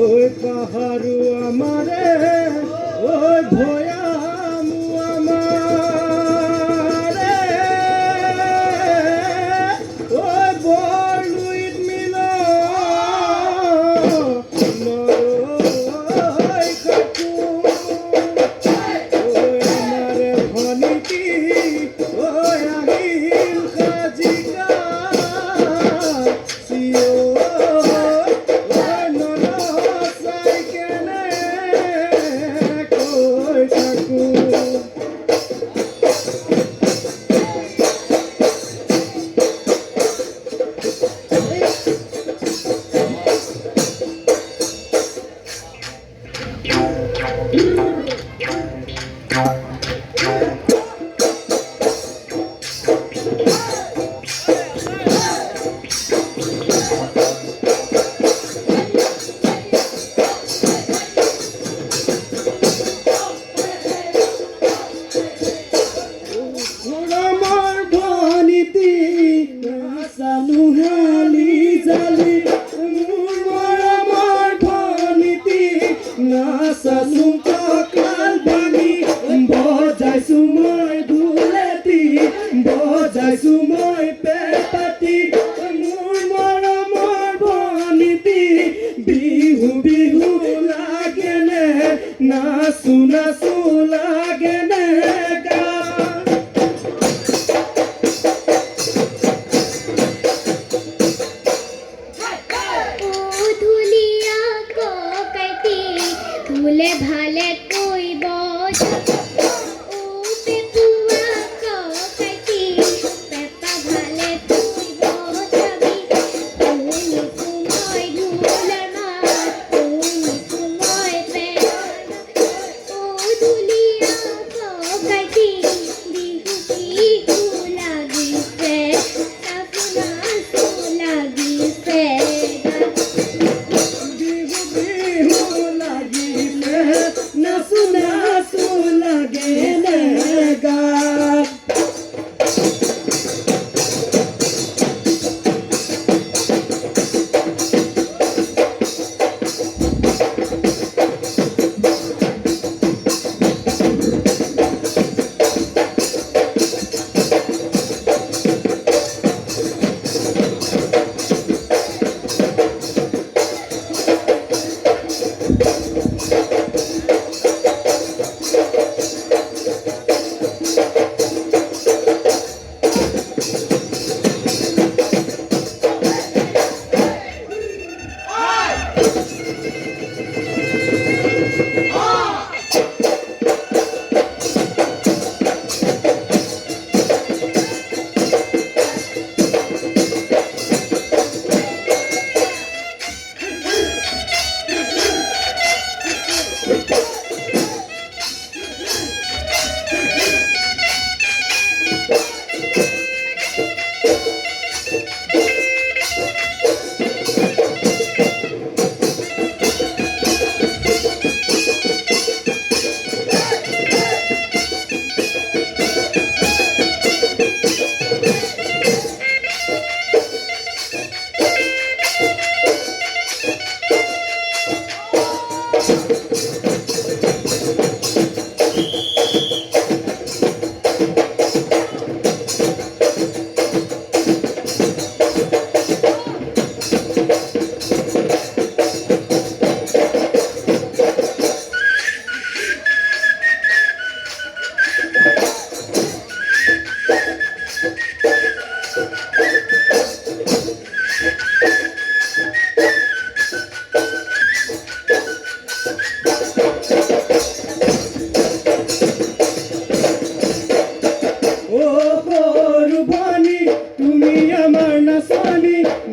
ওই পাহাড়ু আমারে ওই ভয়ামু আমারে ওই বড়ুইত মিল নরই কাকু ওই আমারে ভনিতি ওই আহিল কাজিকা সিও Sumoi pepati mur moramor boniti bihu bihu lagene nasu nasu lagene ga o dhuliya ko kati dhule bhale koi boj o pepua ko kati pepa bhale koi boj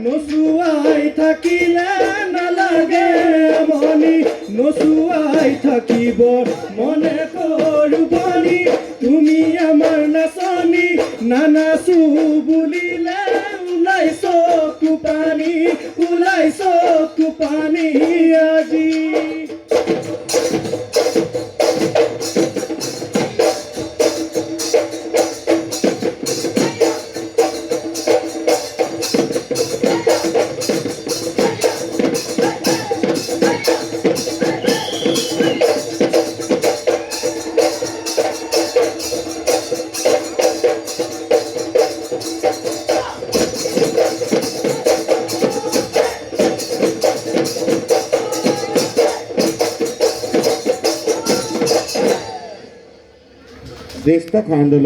নচুৱাই থাকিলে নালাগে মনি নচুৱাই থাকিব মনে কৰো বনি তুমি আমাৰ নাচনী নানাচো বুলিলে ওলাইছ কুপানী ওলাইছ কুপানী আজি देश तक आंदोलन